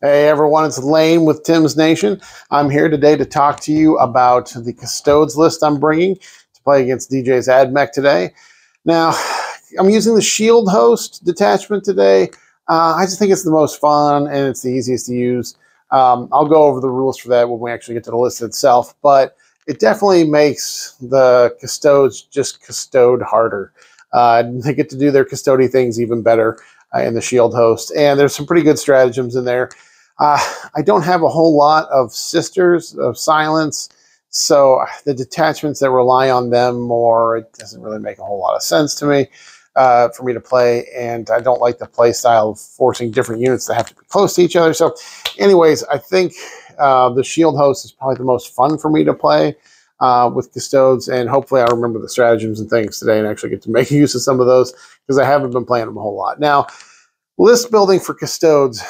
Hey everyone, it's Lane with Tim's Nation. I'm here today to talk to you about the Custodes list I'm bringing to play against DJ's AdMech today. Now, I'm using the Shield Host detachment today. I just think it's the most fun and it's the easiest to use. I'll go over the rules for that when we actually get to the list itself, but it definitely makes the Custodes just custode harder. They get to do their custody things even better in the Shield Host, and there's some pretty good stratagems in there. I don't have a whole lot of Sisters of Silence, so the detachments that rely on them more, it doesn't really make a whole lot of sense to me for me to play, and I don't like the play style of forcing different units to have to be close to each other. So anyways, I think the Shield Host is probably the most fun for me to play with Custodes, and hopefully I'll remember the stratagems and things today and actually get to make use of some of those because I haven't been playing them a whole lot. Now, list building for Custodes.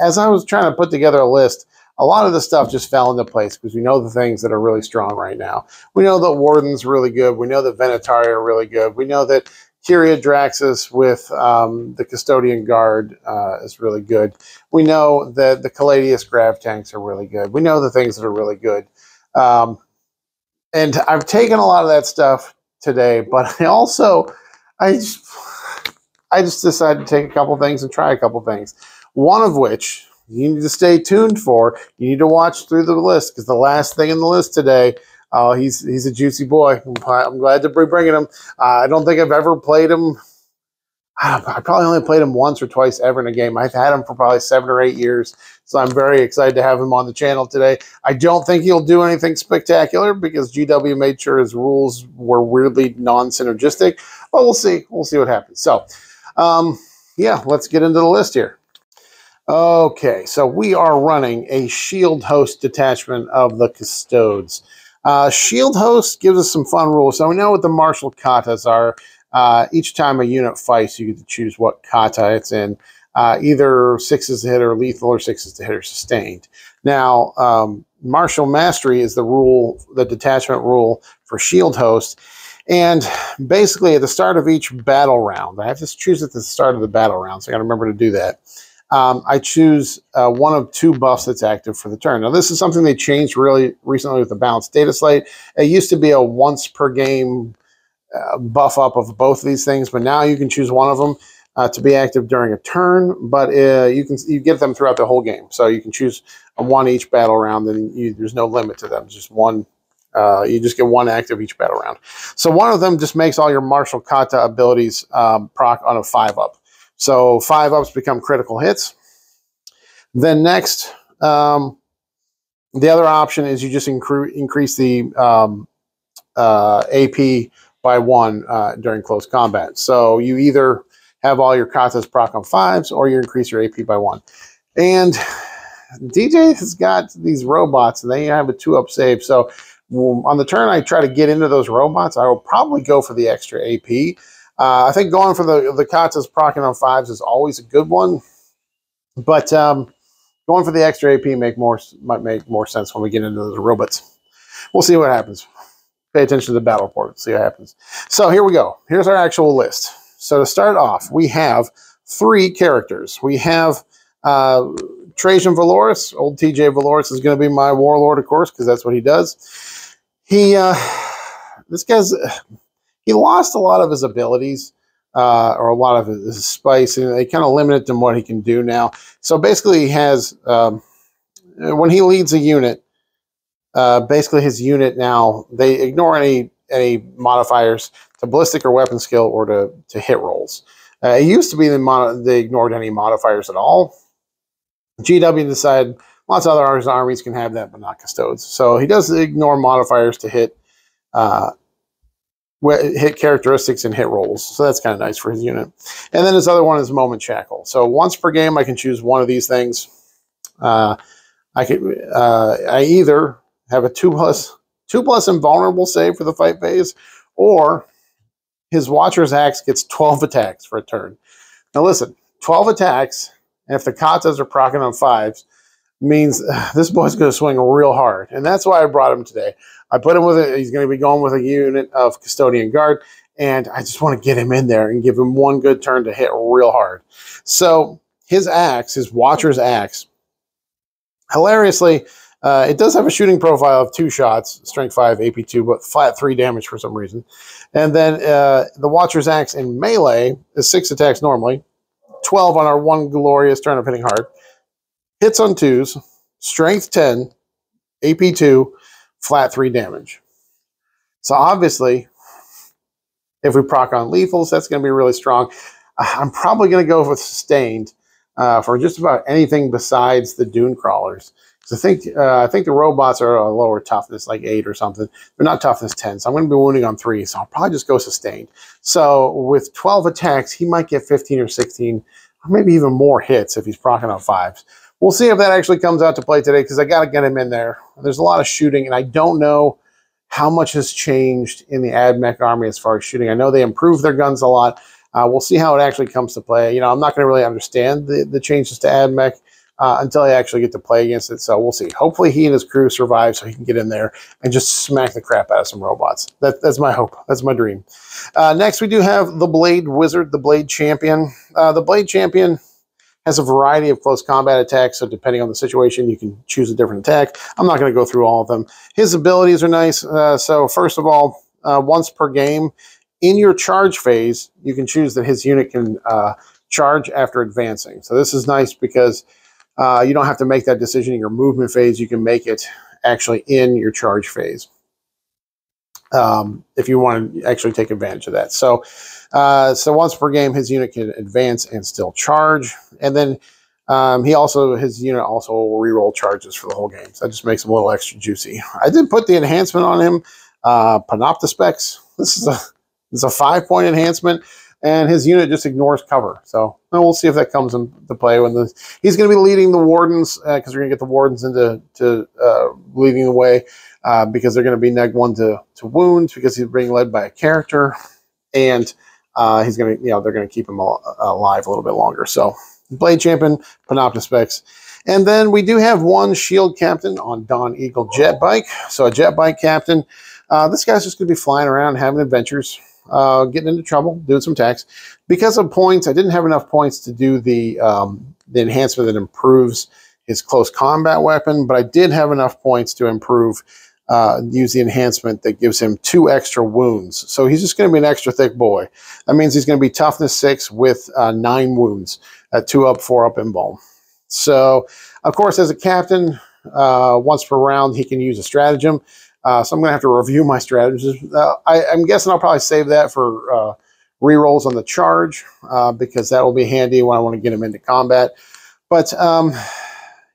As I was trying to put together a list, a lot of the stuff just fell into place because we know the things that are really strong right now. We know that Warden's really good. We know that Venatari are really good. We know that Kyria Draxus with the Custodian Guard is really good. We know that the Caladius Grav Tanks are really good. We know the things that are really good. And I've taken a lot of that stuff today, but I just decided to take a couple things and try a couple things. One of which you need to stay tuned for. You need to watch through the list because the last thing in the list today, he's a juicy boy. I'm glad to be bringing him. I don't think I've ever played him. I probably only played him once or twice ever in a game. I've had him for probably 7 or 8 years, so I'm very excited to have him on the channel today. I don't think he'll do anything spectacular because GW made sure his rules were weirdly non-synergistic, but we'll see. We'll see what happens. So, yeah, let's get into the list here. Okay, so we are running a Shield Host detachment of the Custodes. Shield Host gives us some fun rules. So we know what the martial katas are. Each time a unit fights, you get to choose what kata it's in. Either 6s to hit or lethal or 6s to hit or sustained. Now, martial mastery is the rule, the detachment rule for Shield Host. And basically at the start of each battle round, I have to choose at the start of the battle round, so I got to remember to do that. I choose one of 2 buffs that's active for the turn. Now, this is something they changed really recently with the balanced data slate. It used to be a once per game buff up of both of these things, but now you can choose one of them to be active during a turn, but you get them throughout the whole game. So you can choose one each battle round, and there's no limit to them. It's just one. You just get one active each battle round. So one of them just makes all your martial kata abilities proc on a 5-up. So 5-ups become critical hits. Then next, the other option is you just increase the AP by 1 during close combat. So you either have all your katas proc on 5s or you increase your AP by 1. And DJ has got these robots and they have a 2-up save. So on the turn I try to get into those robots, I will probably go for the extra AP. I think going for the katas proccing on 5s is always a good one, but going for the extra AP might make more sense when we get into those robots. We'll see what happens. Pay attention to the battle report. See what happens. So here we go. Here's our actual list. So to start off, we have 3 characters. We have Trajan Valoris. Old TJ Valoris is going to be my warlord, of course, because that's what he does. This guy's... He lost a lot of his abilities, or a lot of his spice, and they kind of limited him what he can do now. So basically he has, when he leads a unit, basically his unit now, they ignore any modifiers to ballistic or weapon skill or to hit rolls. It used to be they ignored any modifiers at all. GW decided lots of other armies can have that, but not Custodes. So he does ignore modifiers to hit characteristics and hit rolls. So that's kind of nice for his unit. And then his other one is Moment Shackle. So once per game, I can choose one of these things. I either have a 2+ invulnerable save for the fight phase, or his Watcher's Axe gets 12 attacks for a turn. Now listen, 12 attacks, and if the katas are proccing on 5s, means this boy's going to swing real hard. And that's why I brought him today. I put him with it. He's going to be going with a unit of Custodian Guard, and I just want to get him in there and give him one good turn to hit real hard. So his axe, his Watcher's axe, hilariously, it does have a shooting profile of 2 shots, strength 5, AP 2, but flat 3 damage for some reason. And then the Watcher's axe in melee is 6 attacks normally, 12 on our one glorious turn of hitting hard, hits on 2s, strength 10, AP 2, flat 3 damage. So obviously, if we proc on lethals, that's going to be really strong. I'm probably going to go with sustained for just about anything besides the dune crawlers. So I think the robots are a lower toughness, like 8 or something. They're not toughness 10, so I'm going to be wounding on 3, so I'll probably just go sustained. So with 12 attacks, he might get 15 or 16, or maybe even more hits if he's procking on 5s. We'll see if that actually comes out to play today, because I got to get him in there. There's a lot of shooting, and I don't know how much has changed in the AdMech army as far as shooting. I know they improved their guns a lot. We'll see how it actually comes to play. You know, I'm not going to really understand the changes to AdMech until I actually get to play against it. So we'll see. Hopefully he and his crew survive so he can get in there and just smack the crap out of some robots. That's my hope. That's my dream. Next, we do have the Blade Wizard, the Blade Champion. The Blade Champion has a variety of close combat attacks, so depending on the situation, you can choose a different attack. I'm not going to go through all of them. His abilities are nice. So first of all, once per game, in your charge phase, you can choose that his unit can charge after advancing. So this is nice because you don't have to make that decision in your movement phase. You can make it actually in your charge phase if you want to actually take advantage of that. So once per game, his unit can advance and still charge. And then his unit also will reroll charges for the whole game. So that just makes him a little extra juicy. I did put the enhancement on him, Panoptispecs. This is a 5-point enhancement, and his unit just ignores cover. So we'll see if that comes into play when he's going to be leading the Wardens, because we're going to get the Wardens into leading the way, because they're going to be neg 1 to wound, because he's being led by a character, and he's going to, they're going to keep him alive a little bit longer. So Blade Champion, Panoptispecs. And then we do have one Shield Captain on Dawn Eagle Jet Bike. So a Jet Bike Captain. This guy's just going to be flying around, having adventures, getting into trouble, doing some attacks. Because of points, I didn't have enough points to do the enhancement that improves his close combat weapon, but I did have enough points to use the enhancement that gives him 2 extra wounds. So he's just going to be an extra thick boy. That means he's going to be toughness 6 with 9 wounds at 2 up, 4 up in bone. So, of course, as a captain, once per round, he can use a stratagem. So I'm going to have to review my strategies. I'm guessing I'll probably save that for rerolls on the charge, because that will be handy when I want to get him into combat. But,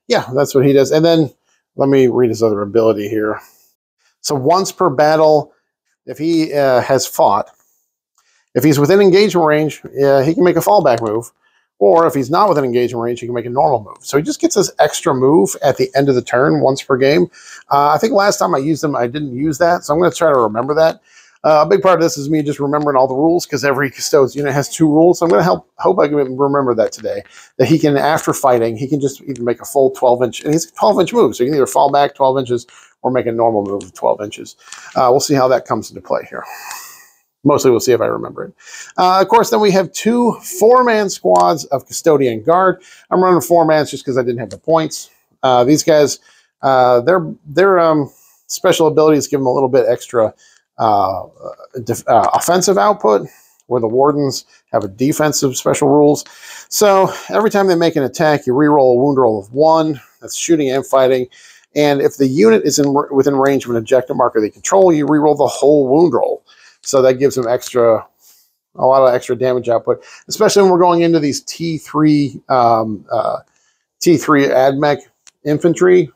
yeah, that's what he does. And then let me read his other ability here. So once per battle, if he has fought, if he's within engagement range, he can make a fallback move. Or if he's not within engagement range, he can make a normal move. So he just gets this extra move at the end of the turn once per game. I think last time I used him, I didn't use that. So I'm going to try to remember that. A big part of this is me just remembering all the rules, because every Custodes unit has 2 rules. So I'm going to hope I can remember that today. That he can, after fighting, he can just either make a full 12-inch, and he's a 12-inch move. So you can either fall back 12 inches or make a normal move of 12 inches. We'll see how that comes into play here. Mostly we'll see if I remember it. Of course, then we have 2 4-man squads of Custodian Guard. I'm running 4-mans just because I didn't have the points. These guys, their special abilities give them a little bit extra offensive output, where the Wardens have a defensive special rules. So every time they make an attack, you reroll a wound roll of 1. That's shooting and fighting. And if the unit is within range of an objective marker they control, you reroll the whole wound roll. So that gives them a lot of extra damage output, especially when we're going into these T3 AdMech infantry.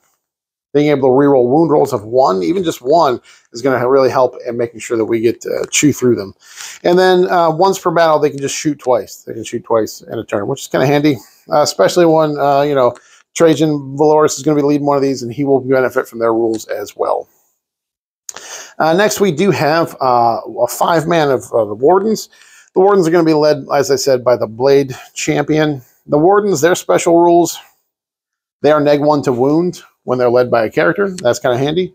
Being able to reroll wound rolls of 1, even just 1, is going to really help in making sure that we get to chew through them. And then once per battle, they can just shoot twice. They can shoot twice in a turn, which is kind of handy, especially when Trajan Valoris is going to be leading one of these, and he will benefit from their rules as well. Next, we do have a 5-man of the Wardens. The Wardens are going to be led, as I said, by the Blade Champion. The Wardens, their special rules, they are neg 1 to wound when they're led by a character. That's kind of handy.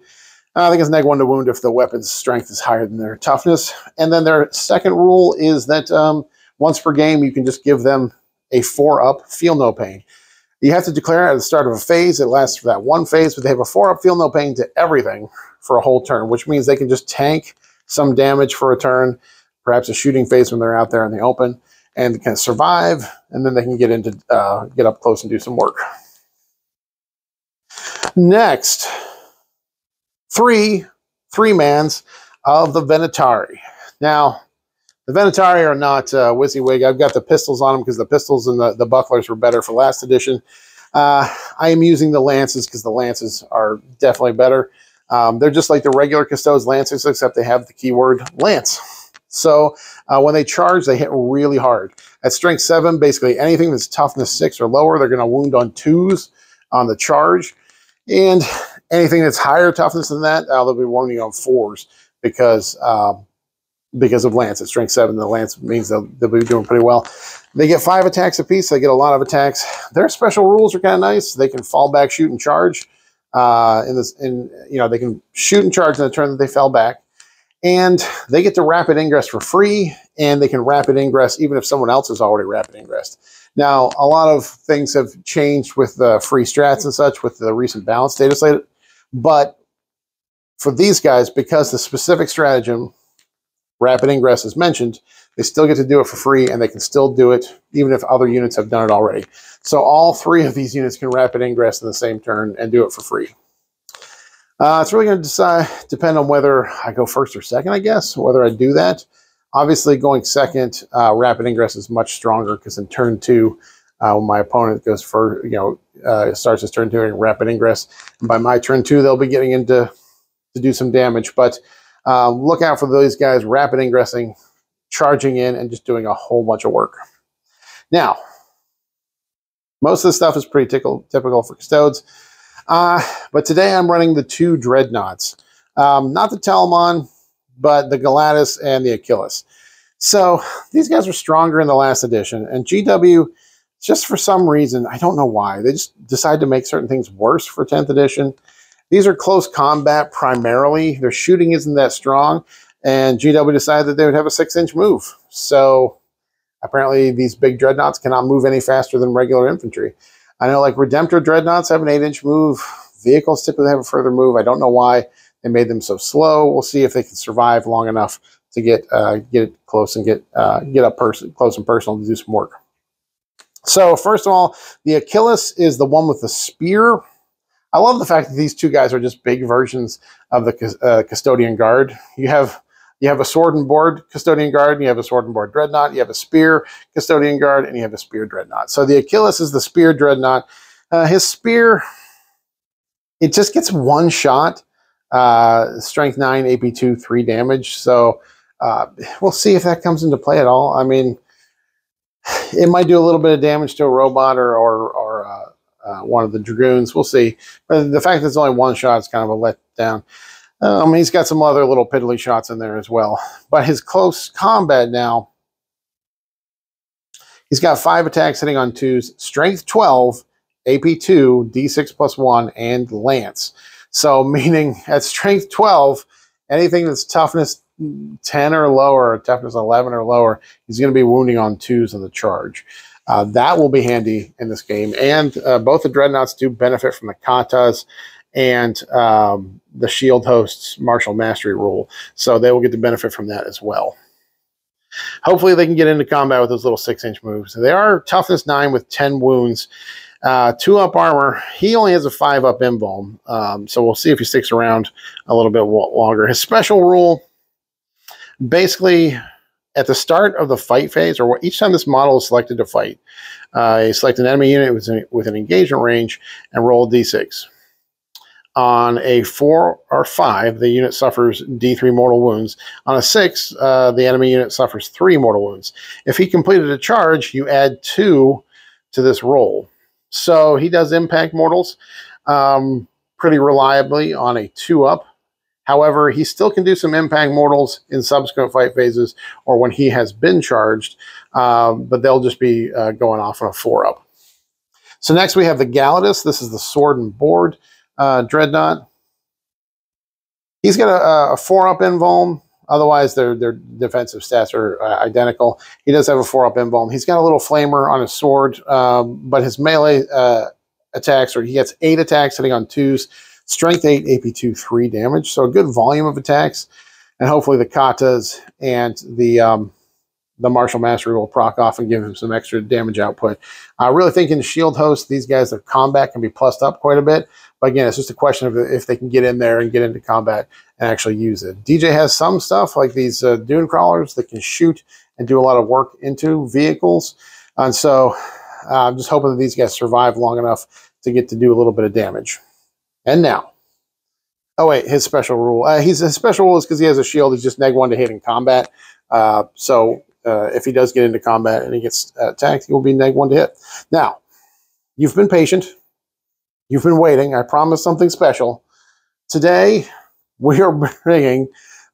I think it's neg 1 to wound if the weapon's strength is higher than their toughness. And then their second rule is that once per game, you can just give them a 4-up, feel no pain. You have to declare it at the start of a phase. It lasts for that one phase, but they have a 4-up, feel no pain to everything for a whole turn, which means they can just tank some damage for a turn, perhaps a shooting phase when they're out there in the open, and can survive, and then they can get up close and do some work. Next, three mans of the Venatari. Now, the Venatari are not WYSIWYG. I've got the pistols on them because the pistols and the bucklers were better for last edition. I am using the lances because the lances are definitely better. They're just like the regular Custodes lancers, except they have the keyword lance. So when they charge, they hit really hard. At strength 7, basically anything that's toughness 6 or lower, they're going to wound on 2s on the charge. And anything that's higher toughness than that, they'll be wounding on 4s because of lance. At strength 7, the lance means they'll be doing pretty well. They get 5 attacks apiece. They get a lot of attacks. Their special rules are kind of nice. They can fall back, shoot, and charge. They can shoot and charge in the turn that they fell back. And they get to rapid ingress for free, and they can rapid ingress even if someone else has already rapid ingressed. Now, a lot of things have changed with the free strats and such with the recent balance data slate. But for these guys, because the specific stratagem, rapid ingress, is mentioned, they still get to do it for free, and they can still do it even if other units have done it already. So all 3 of these units can rapid ingress in the same turn and do it for free. It's really going to depend on whether I go first or second, I guess, whether I do that. Obviously, going second, rapid ingress is much stronger because in turn 2, when my opponent goes for, starts his turn 2 and rapid ingress, and by my turn 2, they'll be getting into to do some damage. But look out for those guys rapid ingressing, charging in, and just doing a whole bunch of work. Now, most of this stuff is pretty typical for Custodes. But today I'm running the 2 Dreadnoughts. Not the Telamon, but the Galatis and the Achilles. So these guys were stronger in the last edition. And GW, just for some reason, I don't know why, they just decided to make certain things worse for 10th edition. These are close combat primarily. Their shooting isn't that strong. And GW decided that they would have a 6-inch move. So apparently these big Dreadnoughts cannot move any faster than regular infantry. I know like Redemptor Dreadnoughts have an 8-inch move. Vehicles typically have a further move. I don't know why they made them so slow. We'll see if they can survive long enough to get close and get up close and personal to do some work. So first of all, the Achilles is the one with the spear. I love the fact that these 2 guys are just big versions of the Custodian Guard. You have a sword and board Custodian Guard, and you have a sword and board Dreadnought, you have a spear Custodian Guard, and you have a spear Dreadnought. So the Achilles is the spear Dreadnought. His spear, it just gets 1 shot, strength 9, AP 2, 3 damage. So we'll see if that comes into play at all. I mean, it might do a little bit of damage to a robot or one of the Dragoons. We'll see. But the fact that it's only 1 shot is kind of a letdown. He's got some other little piddly shots in there as well. But his close combat now, he's got 5 attacks hitting on 2s, strength 12, AP 2, D6 plus 1, and lance. So meaning at strength 12, anything that's toughness 10 or lower, toughness 11 or lower, he's going to be wounding on 2s in the charge. That will be handy in this game. And both the Dreadnoughts do benefit from the katas and the Shield Host's Martial Mastery rule. So they will get the benefit from that as well. Hopefully they can get into combat with those little 6-inch moves. They are toughness 9 with 10 wounds. 2-up armor. He only has a 5-up invuln. So we'll see if he sticks around a little bit longer. His special rule, basically at the start of the fight phase, or each time this model is selected to fight, you select an enemy unit with an engagement range and roll a d6. On a 4 or 5, the unit suffers D3 mortal wounds. On a 6, the enemy unit suffers 3 mortal wounds. If he completed a charge, you add 2 to this roll. So he does impact mortals pretty reliably on a 2-up. However, he still can do some impact mortals in subsequent fight phases or when he has been charged, but they'll just be going off on a 4-up. So next we have the Galatis. This is the sword and board Dreadnought. He's got a 4-up invuln, Otherwise, their defensive stats are identical. He does have a 4-up invuln. He's got a little flamer on his sword, but his melee attacks, or he gets 8 attacks hitting on 2s, strength 8, AP 2, 3 damage. So a good volume of attacks, and hopefully the katas and the martial mastery will proc off and give him some extra damage output. I really think in the shield host, these guys, their combat can be plussed up quite a bit. But again, it's just a question of if they can get in there and get into combat and actually use it. DJ has some stuff like these dune crawlers that can shoot and do a lot of work into vehicles. And so I'm just hoping that these guys survive long enough to get to do a little bit of damage. And now, oh wait, his special rule. His special rule is because he has a shield. He's just neg 1 to hit in combat. If he does get into combat and he gets attacked, he will be neg 1 to hit. Now, you've been patient. You've been waiting. I promised something special. Today, we are bringing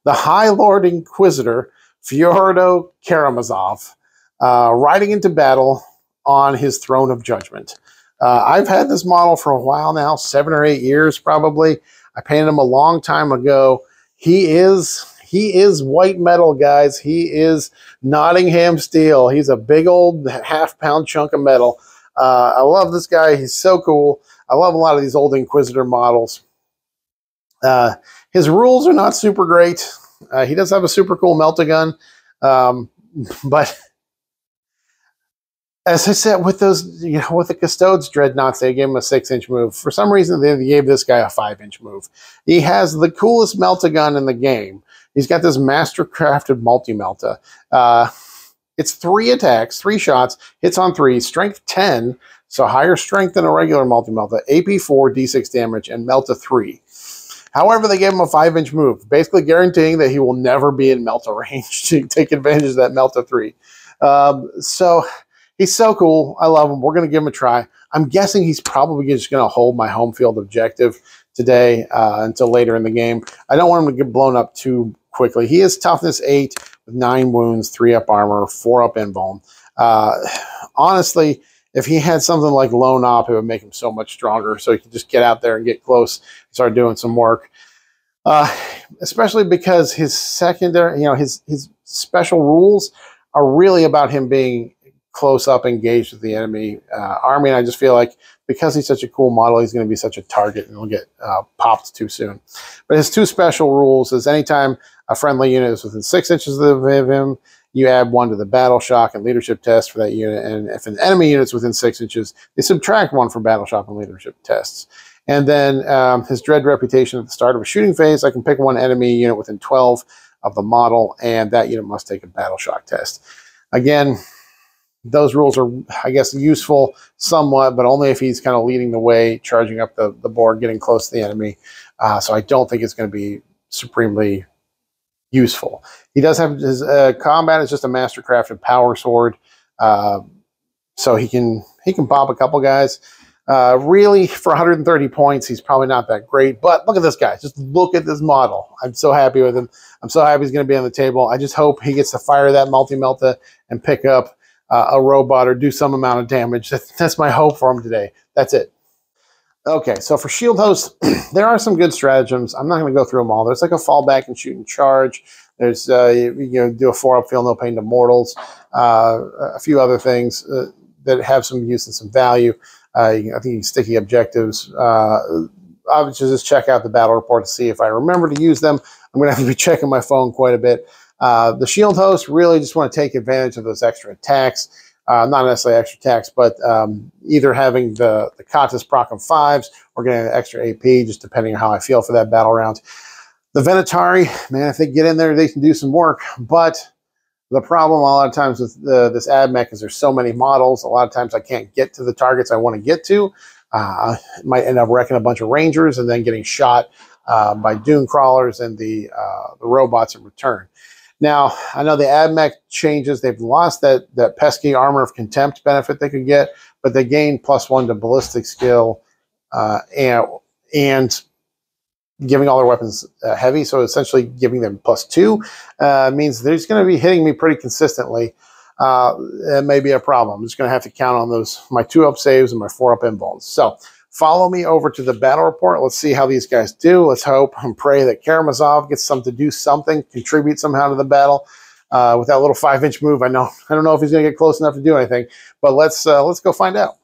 the High Lord Inquisitor, Fyodor Karamazov, riding into battle on his Throne of Judgment. I've had this model for a while now, 7 or 8 years probably. I painted him a long time ago. He is white metal, guys. He is Nottingham steel. He's a big old half-pound chunk of metal. I love this guy. He's so cool. I love a lot of these old Inquisitor models. His rules are not super great. He does have a super cool melta gun, but as I said, with those, with the Custodes dreadnoughts, they gave him a 6-inch move. For some reason, they gave this guy a 5-inch move. He has the coolest melta gun in the game. He's got this master-crafted multi-melta. It's 3 attacks, 3 shots, hits on 3, strength 10, so higher strength than a regular multi-melta, AP 4, D6 damage, and melta 3. However, they gave him a 5-inch move, basically guaranteeing that he will never be in melta range to take advantage of that melta 3. So he's so cool. I love him. We're going to give him a try. I'm guessing he's probably just going to hold my home field objective today until later in the game. I don't want him to get blown up too quickly. He is toughness 8 with 9 wounds, 3-up armor, 4-up invuln. Honestly, if he had something like lone op, it would make him so much stronger. So he could just get out there and get close and start doing some work. Especially because his secondary, his special rules are really about him being close up engaged with the enemy army. And I just feel like because he's such a cool model, he's going to be such a target and he'll get popped too soon. But his 2 special rules is anytime a friendly unit is within 6 inches of him, you add 1 to the battle shock and leadership test for that unit. And if an enemy unit's within 6 inches, they subtract 1 from battle shock and leadership tests. And then his dread reputation at the start of a shooting phase, I can pick 1 enemy unit within 12 of the model, and that unit must take a battle shock test. Again, those rules are, I guess, useful somewhat, but only if he's kind of leading the way, charging up the board, getting close to the enemy. So I don't think it's going to be supremely useful. He does have his combat is just a mastercrafted power sword, so he can pop a couple guys. Really, for 130 points, he's probably not that great. But look at this guy. Just look at this model. I'm so happy with him. I'm so happy he's going to be on the table. I just hope he gets to fire that multi-melta and pick up a robot or do some amount of damage. That's my hope for him today. That's it. Okay, so for shield hosts, there are some good stratagems. I'm not going to go through them all. There's like a fallback and shoot and charge. There's do a 4-up feel no pain to mortals. A few other things that have some use and some value. I think you can sticky objectives. Obviously, just check out the battle report to see if I remember to use them. I'm going to have to be checking my phone quite a bit. The shield host really just want to take advantage of those extra attacks. Not necessarily extra attacks, but either having the katas proc of 5s or getting an extra AP, just depending on how I feel for that battle round. The Venatari, man, if they get in there, they can do some work. But the problem a lot of times with this ad mech is there's so many models. A lot of times I can't get to the targets I want to get to. I might end up wrecking a bunch of rangers and then getting shot by dune crawlers and the robots in return. Now, I know the ad mech changes. They've lost that pesky armor of contempt benefit they could get, but they gain +1 to ballistic skill and giving all their weapons heavy, so essentially giving them +2 means they're just going to be hitting me pretty consistently. It may be a problem. I'm just going to have to count on my 2-up saves and my 4-up invulns. So follow me over to the battle report. Let's see how these guys do. Let's hope and pray that Karamazov gets some to do something, contribute somehow to the battle. With that little 5-inch move, I don't know if he's going to get close enough to do anything, but let's go find out.